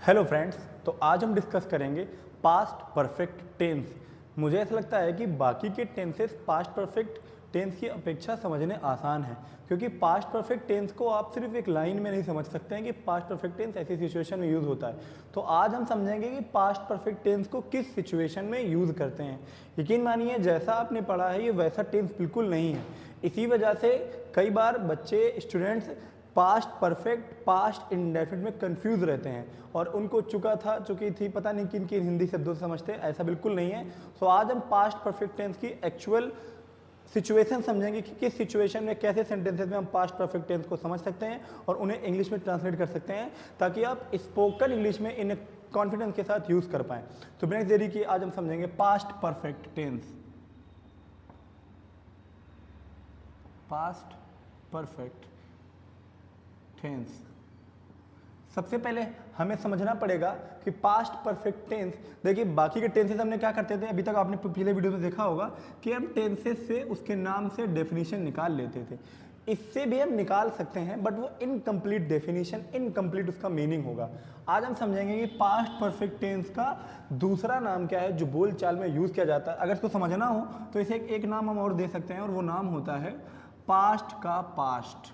Hello friends, तो आज हम डिस्कस करेंगे पास्ट परफेक्ट टेंस। मुझे ऐसा लगता है कि बाकी के टेंसेस पास्ट परफेक्ट टेंस की अपेक्षा समझने आसान है, क्योंकि पास्ट परफेक्ट टेंस को आप सिर्फ एक लाइन में नहीं समझ सकते हैं कि पास्ट परफेक्ट टेंस ऐसी सिचुएशन में यूज़ होता है। तो आज हम समझेंगे कि पास्ट परफेक्ट टेंस को किस सिचुएशन में यूज़ करते हैं। यकीन मानिए, जैसा आपने पढ़ा है ये वैसा टेंस बिल्कुल नहीं है। इसी वजह से कई बार बच्चे, students past perfect, past indefinite में कंफ्यूज रहते हैं और उनको चुका था, चुकी थी, पता नहीं किन किन हिंदी शब्दों से समझते हैं। ऐसा बिल्कुल नहीं है। सो आज हम पास्ट परफेक्ट टेंस की एक्चुअल सिचुएशन समझेंगे कि किस सिचुएशन में, कैसे सेंटेंसेस में हम पास्ट परफेक्ट टेंस को समझ सकते हैं और उन्हें इंग्लिश में ट्रांसलेट कर सकते हैं, ताकि आप स्पोकन इंग्लिश में इन कॉन्फिडेंस के साथ यूज़ कर पाएँ। तो बिना देरी की आज हम समझेंगे past perfect tense. Past perfect tense. सबसे पहले हमें समझना पड़ेगा कि पास्ट परफेक्ट टेंस, देखिए बाकी के टेंसेस हमने क्या करते थे, अभी तक आपने पिछले वीडियो में देखा होगा कि हम टेंसेस से उसके नाम से डेफिनेशन निकाल लेते थे। इससे भी हम निकाल सकते हैं, बट वो इनकम्प्लीट डेफिनेशन, इनकम्प्लीट उसका मीनिंग होगा। आज हम समझेंगे कि पास्ट परफेक्ट टेंस का दूसरा नाम क्या है जो बोलचाल में यूज़ किया जाता है। अगर इसको समझना हो तो इसे एक नाम हम और दे सकते हैं, और वो नाम होता है पास्ट का पास्ट।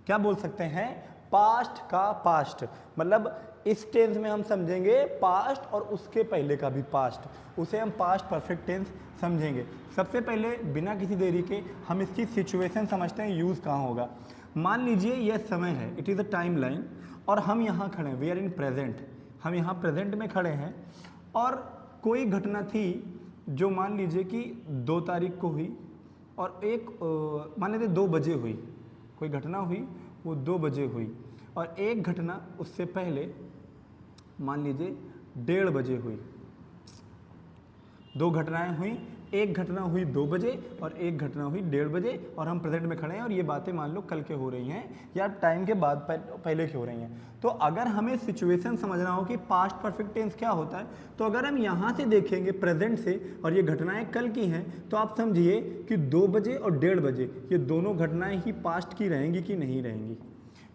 क्या बोल सकते हैं? पास्ट का पास्ट। मतलब इस टेंस में हम समझेंगे पास्ट और उसके पहले का भी पास्ट, उसे हम पास्ट परफेक्ट टेंस समझेंगे। सबसे पहले बिना किसी देरी के हम इसकी सिचुएशन समझते हैं, यूज़ कहाँ होगा। मान लीजिए यह समय है, it is a time line, और हम यहाँ खड़े हैं, वी आर इन प्रेजेंट, हम यहाँ प्रेजेंट में खड़े हैं, और कोई घटना थी जो मान लीजिए कि 2 तारीख को हुई, और मान लीजिए 2 बजे हुई, कोई घटना हुई, वो 2 बजे हुई, और एक घटना उससे पहले मान लीजिए 1:30 बजे हुई। 2 घटनाएं हुई, एक घटना हुई 2 बजे और एक घटना हुई 1:30 बजे, और हम प्रेजेंट में खड़े हैं, और ये बातें मान लो कल के हो रही हैं या टाइम के बाद पहले की हो रही हैं। तो अगर हमें सिचुएशन समझना हो कि पास्ट परफेक्ट टेंस क्या होता है, तो अगर हम यहाँ से देखेंगे प्रेजेंट से, और ये घटनाएं कल की हैं, तो आप समझिए कि 2 बजे और 1:30 बजे ये दोनों घटनाएं ही पास्ट की रहेंगी कि नहीं रहेंगी।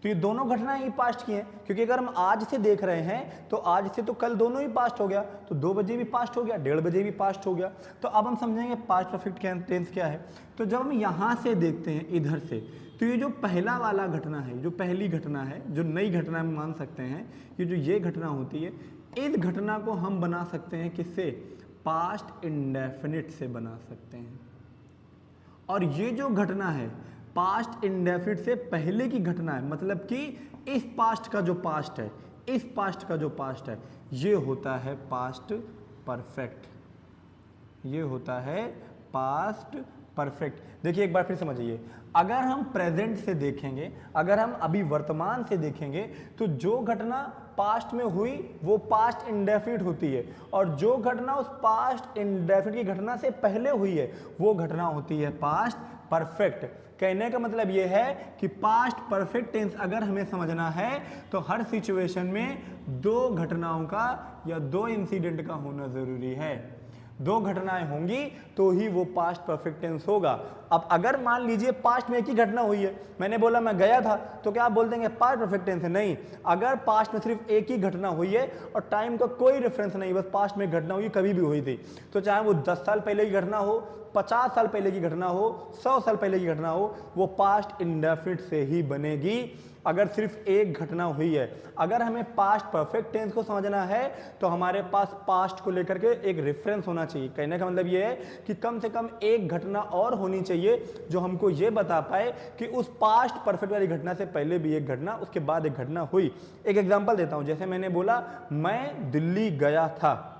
तो ये दोनों घटनाएं ही पास्ट की हैं, क्योंकि अगर हम आज से देख रहे हैं तो आज से तो कल दोनों ही पास्ट हो गया, तो 2 बजे भी पास्ट हो गया, 1:30 बजे भी पास्ट हो गया। तो अब हम समझेंगे पास्ट परफेक्ट टेंस क्या है। तो जब हम यहाँ से देखते हैं इधर से, तो ये जो पहला वाला घटना है, जो पहली घटना है, जो नई घटना हम मान सकते हैं, ये घटना होती है, इस घटना को हम बना सकते हैं किससे? पास्ट इंडेफिनिट से बना सकते हैं। और ये जो घटना है पास्ट इंडेफिनिट से पहले की घटना है, मतलब कि इस पास्ट का जो पास्ट है, इस पास्ट का जो पास्ट है, ये होता है पास्ट परफेक्ट। ये होता है पास्ट परफेक्ट। देखिए एक बार फिर समझिए, अगर हम प्रेजेंट से देखेंगे, अगर हम अभी वर्तमान से देखेंगे, तो जो घटना पास्ट में हुई वो पास्ट इंडेफिनिट होती है, और जो घटना उस पास्ट इंडेफिनिट की घटना से पहले हुई है वो घटना होती है पास्ट परफेक्ट। कहने का मतलब ये है कि पास्ट परफेक्ट टेंस अगर हमें समझना है तो हर सिचुएशन में 2 घटनाओं का या 2 इंसिडेंट का होना जरूरी है। 2 घटनाएं होंगी तो ही वो पास्ट परफेक्ट टेंस होगा। अब अगर मान लीजिए पास्ट में एक ही घटना हुई है, मैंने बोला मैं गया था, तो क्या आप बोल देंगे पास्ट परफेक्ट टेंस है? नहीं। अगर पास्ट में सिर्फ एक ही घटना हुई है और टाइम का कोई रेफरेंस नहीं, बस पास्ट में घटना हुई, कभी भी हुई थी, तो चाहे वो 10 साल पहले की घटना हो, 50 साल पहले की घटना हो, 100 साल पहले की घटना हो, वो पास्ट इंडेफिनिट से ही बनेगी अगर सिर्फ एक घटना हुई है। अगर हमें पास्ट परफेक्ट टेंस को समझना है तो हमारे पास पास्ट को लेकर के एक रेफरेंस होना चाहिए। कहने का मतलब ये है कि कम से कम एक घटना और होनी चाहिए जो हमको ये बता पाए कि उस पास्ट परफेक्ट वाली घटना से पहले भी एक घटना, उसके बाद एक घटना हुई। एक एग्जांपल देता हूं, जैसे मैंने बोला मैं दिल्ली गया था,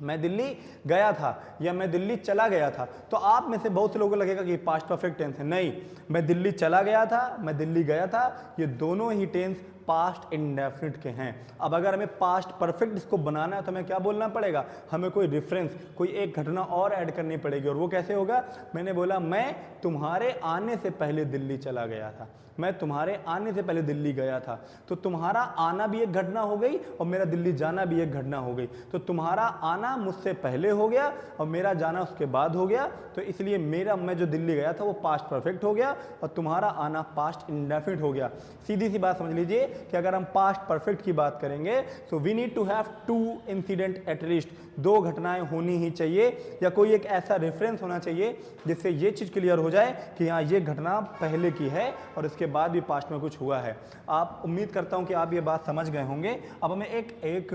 मैं दिल्ली गया था या मैं दिल्ली चला गया था, तो आप में से बहुत से लोगों को लगेगा कि पास्ट परफेक्ट टेंस है। नहीं, मैं दिल्ली चला गया था, मैं दिल्ली गया था, ये दोनों ही टेंस पास्ट इंडेफिनिट के हैं। अब अगर हमें पास्ट परफेक्ट इसको बनाना है तो हमें क्या बोलना पड़ेगा? हमें कोई रेफरेंस, कोई एक घटना और ऐड करनी पड़ेगी, और वो कैसे होगा? मैंने बोला मैं तुम्हारे आने से पहले दिल्ली चला गया था, मैं तुम्हारे आने से पहले दिल्ली गया था, तो तुम्हारा आना भी एक घटना हो गई और मेरा दिल्ली जाना भी एक घटना हो गई। तो तुम्हारा आना मुझसे पहले हो गया और मेरा जाना उसके बाद हो गया, तो इसलिए मैं जो दिल्ली गया था वो पास्ट परफेक्ट हो गया और तुम्हारा आना पास्ट इंडेफिनिट हो गया। सीधी सी बात समझ लीजिए, कि अगर हम पास्ट परफेक्ट की बात करेंगे तो we need to have 2 incident at least, 2 घटनाएं होनी ही चाहिए या कोई एक ऐसा रेफरेंस होना चाहिए जिससे ये चीज़ क्लियर हो जाए कि हाँ ये घटना पहले की है और इसके बाद भी पास्ट में कुछ हुआ है। आप उम्मीद करता हूँ कि आप ये बात समझ गए होंगे। अब हमें एक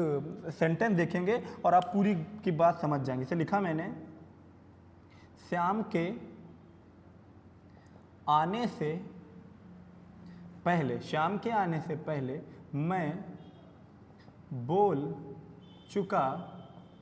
सेंटेंस देखेंगे और आप पूरी की बात समझ जाएंगे। इसे लिखा मैंने, श्याम के आने से पहले, श्याम के आने से पहले मैं बोल चुका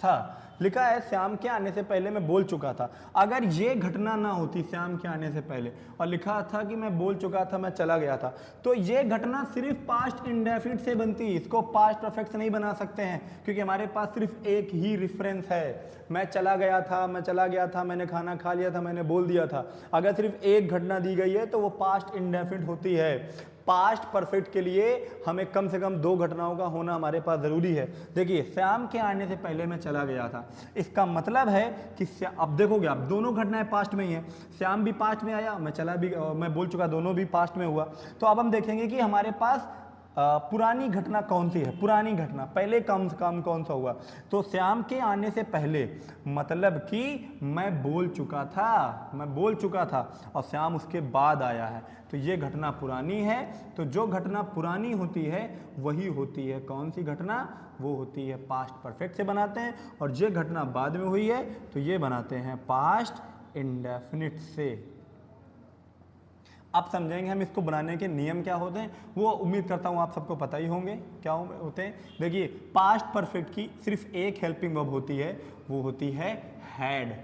था। लिखा है श्याम के आने से पहले मैं बोल चुका था। अगर ये घटना ना होती श्याम के आने से पहले और लिखा था कि मैं बोल चुका था, मैं चला गया था, तो ये घटना सिर्फ पास्ट इंडेफिनिट से बनती। इसको पास्ट परफेक्ट से नहीं बना सकते हैं क्योंकि हमारे पास सिर्फ एक ही रेफरेंस है। मैं चला गया था, मैं चला गया था, मैंने खाना खा लिया था, मैंने बोल दिया था। अगर सिर्फ एक घटना दी गई है तो वो पास्ट इंडेफिनिट होती है। पास्ट परफेक्ट के लिए हमें कम से कम 2 घटनाओं का होना हमारे पास जरूरी है। देखिए, श्याम के आने से पहले मैं चला गया था, इसका मतलब है कि अब देखोगे आप दोनों घटनाएं पास्ट में ही है। श्याम भी पास्ट में आया, मैं बोल चुका, दोनों भी पास्ट में हुआ। तो अब हम देखेंगे कि हमारे पास पुरानी घटना कौन सी है। पुरानी घटना पहले कम से कम कौन सा हुआ, तो श्याम के आने से पहले मतलब कि मैं बोल चुका था और श्याम उसके बाद आया है, तो ये घटना पुरानी है। तो जो घटना पुरानी होती है वही होती है कौन सी घटना, वो होती है पास्ट परफेक्ट से बनाते हैं। और जो घटना बाद में हुई है तो ये बनाते हैं पास्ट इंडेफिनिट से। आप समझेंगे हम इसको बनाने के नियम क्या होते हैं, वो उम्मीद करता हूँ आप सबको पता ही होंगे क्या होते हैं। देखिए, पास्ट परफेक्ट की सिर्फ एक हेल्पिंग वर्ब होती है, वो होती है हैड।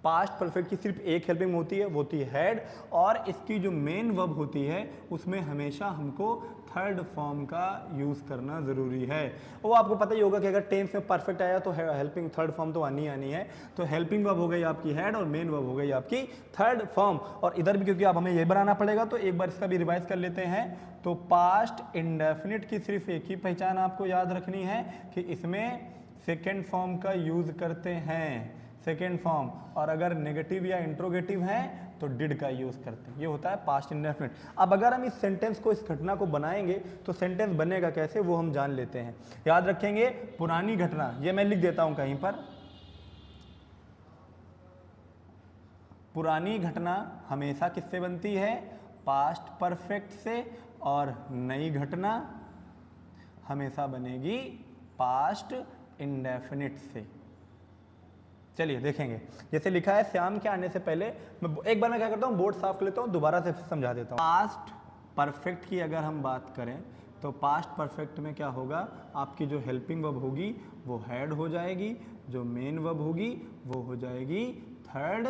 पास्ट परफेक्ट की सिर्फ एक हेल्पिंग होती है, वो होती है हैड। और इसकी जो मेन वर्ब होती है उसमें हमेशा हमको थर्ड फॉर्म का यूज़ करना ज़रूरी है। वो आपको पता ही होगा कि अगर टेंस में परफेक्ट आया तो हेल्पिंग थर्ड फॉर्म तो आनी है। तो हेल्पिंग वर्ब हो गई आपकी हैड और मेन वर्ब हो गई आपकी थर्ड फॉर्म। और इधर भी क्योंकि अब हमें ये बनाना पड़ेगा तो एक बार इसका भी रिवाइज कर लेते हैं। तो पास्ट इंडेफिनिट की सिर्फ एक ही पहचान आपको याद रखनी है कि इसमें सेकेंड फॉर्म का यूज़ करते हैं, सेकेंड फॉर्म। और अगर नेगेटिव या इंट्रोगेटिव है तो डिड का यूज़ करते हैं। ये होता है पास्ट इंडेफिनिट। अब अगर हम इस सेंटेंस को, इस घटना को बनाएंगे तो सेंटेंस बनेगा कैसे वो हम जान लेते हैं। याद रखेंगे, पुरानी घटना, ये मैं लिख देता हूं कहीं पर, पुरानी घटना हमेशा किससे बनती है, पास्ट परफेक्ट से। और नई घटना हमेशा बनेगी पास्ट इंडेफिनिट से। चलिए देखेंगे, जैसे लिखा है श्याम के आने से पहले, एक बार मैं क्या करता हूँ बोर्ड साफ कर लेता हूँ, दोबारा से समझा देता हूँ। पास्ट परफेक्ट की अगर हम बात करें तो पास्ट परफेक्ट में क्या होगा, आपकी जो हेल्पिंग वर्ब होगी वो हैड हो जाएगी, जो मेन वर्ब होगी वो हो जाएगी थर्ड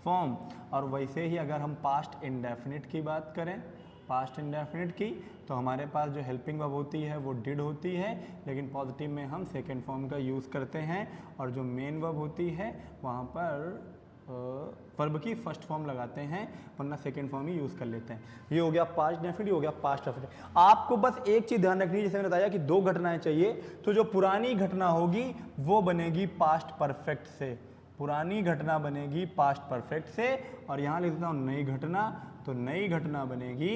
फॉर्म। और वैसे ही अगर हम पास्ट इंडेफिनिट की बात करें, पास्ट इंडेफिनिट की, तो हमारे पास जो हेल्पिंग वर्ब होती है वो डिड होती है, लेकिन पॉजिटिव में हम सेकेंड फॉर्म का यूज़ करते हैं। और जो मेन वर्ब होती है वहाँ पर वर्ब की फर्स्ट फॉर्म लगाते हैं, वरना सेकेंड फॉर्म ही यूज़ कर लेते हैं। ये हो गया पास्ट इंडेफिनिट, ये हो गया पास्ट परफेक्ट। आपको बस एक चीज़ ध्यान रखनी है, जैसे मैंने बताया कि 2 घटनाएं चाहिए, तो जो पुरानी घटना होगी वो बनेगी पास्ट परफेक्ट से, पुरानी घटना बनेगी पास्ट परफेक्ट से। और यहाँ लिख देता हूँ नई घटना, तो नई घटना बनेगी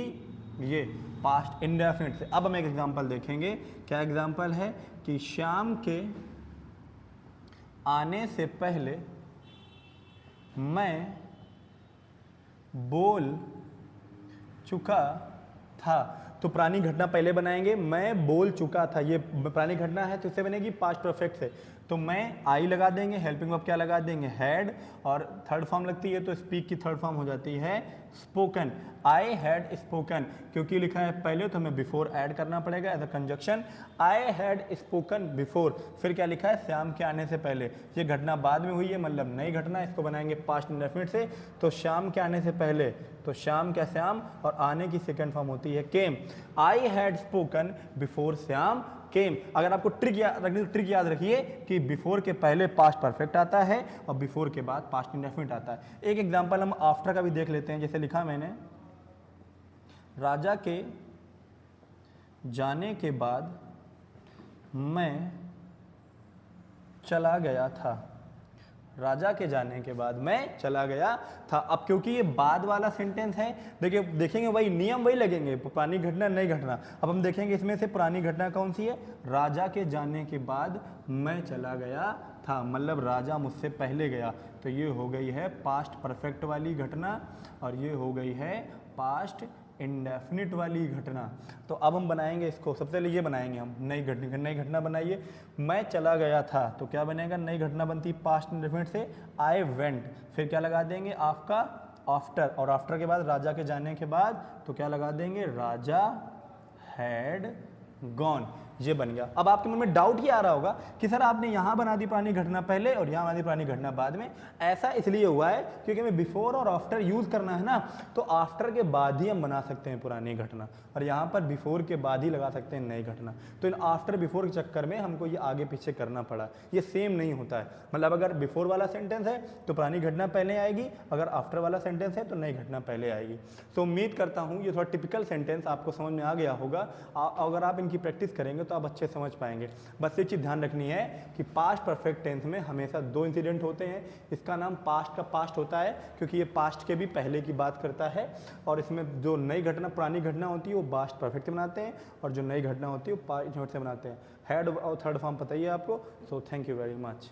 ये पास्ट इंडेफिनिट से। अब हम एक एग्जांपल देखेंगे, क्या एग्जांपल है कि श्याम के आने से पहले मैं बोल चुका था। तो पुरानी घटना पहले बनाएंगे, मैं बोल चुका था, ये पुरानी घटना है तो इससे बनेगी पास्ट परफेक्ट से। तो मैं आई लगा देंगे, हेल्पिंग वर्ब क्या लगा देंगे, हैड, और थर्ड फॉर्म लगती है तो स्पीक की थर्ड फॉर्म हो जाती है स्पोकन। आई हैड स्पोकन, क्योंकि लिखा है पहले तो हमें बिफोर ऐड करना पड़ेगा as a conjunction, I had spoken before. फिर क्या लिखा है, श्याम के आने से पहले, ये घटना बाद में हुई है मतलब नई घटना, इसको बनाएंगे पास्ट इंडेफिनिट से। तो श्याम के आने से पहले, तो श्याम क्या श्याम, और आने की सेकेंड फॉर्म होती है came. I had spoken before Shyam came. अगर आपको ट्रिक याद रखिए कि बिफोर के पहले पास्ट परफेक्ट आता है और बिफोर के बाद पास्ट इंडेफिनिट आता है। एक एग्जांपल हम आफ्टर का भी देख लेते हैं, जैसे लिखा मैंने, राजा के जाने के बाद मैं चला गया था। राजा के जाने के बाद मैं चला गया था। अब क्योंकि ये बाद वाला सेंटेंस है, देखिए देखेंगे वही नियम वही लगेंगे, पुरानी घटना नई घटना। अब हम देखेंगे इसमें से पुरानी घटना कौन सी है, राजा के जाने के बाद मैं चला गया था, मतलब राजा मुझसे पहले गया। तो ये हो गई है पास्ट परफेक्ट वाली घटना और ये हो गई है पास्ट इंडेफिनिट वाली घटना। तो अब हम बनाएंगे इसको, सबसे पहले ये बनाएंगे हम नई घटना बनाइए। मैं चला गया था तो क्या बनेगा, नई घटना बनती पास्ट इंडेफिनिट से आई वेंट, फिर क्या लगा देंगे आपका आफ्टर, और आफ्टर के बाद राजा के जाने के बाद तो क्या लगा देंगे, राजा हैड गॉन, ये बन गया। अब आपके मन में डाउट ये आ रहा होगा कि सर आपने यहाँ बना दी पुरानी घटना पहले और यहाँ बना दी पुरानी घटना बाद में। ऐसा इसलिए हुआ है क्योंकि हमें बिफोर और आफ्टर यूज़ करना है ना, तो आफ्टर के बाद ही हम बना सकते हैं पुरानी घटना, और यहाँ पर बिफोर के बाद ही लगा सकते हैं नई घटना। तो इन आफ्टर बिफोर के चक्कर में हमको ये आगे पीछे करना पड़ा, ये सेम नहीं होता है। मतलब अगर बिफोर वाला सेंटेंस है तो पुरानी घटना पहले आएगी, अगर आफ्टर वाला सेंटेंस है तो नई घटना पहले आएगी। तो उम्मीद करता हूँ ये थोड़ा टिपिकल सेंटेंस आपको समझ में आ गया होगा। अगर आप इनकी प्रैक्टिस करेंगे तो आप अच्छे समझ पाएंगे। बस ये चीज़ ध्यान रखनी है कि पास्ट परफेक्ट टेंस में हमेशा दो इंसिडेंट होते हैं। इसका नाम पास्ट का पास्ट होता है क्योंकि ये पास्ट के भी पहले की बात करता है, और इसमें जो नई घटना पुरानी घटना होती है वो पास्ट परफेक्ट से बनाते हैं, और जो नई घटना होती है वो पास्ट से बनाते हैं। हेड और थर्ड फॉर्म पता ही है आपको। So thank you very much.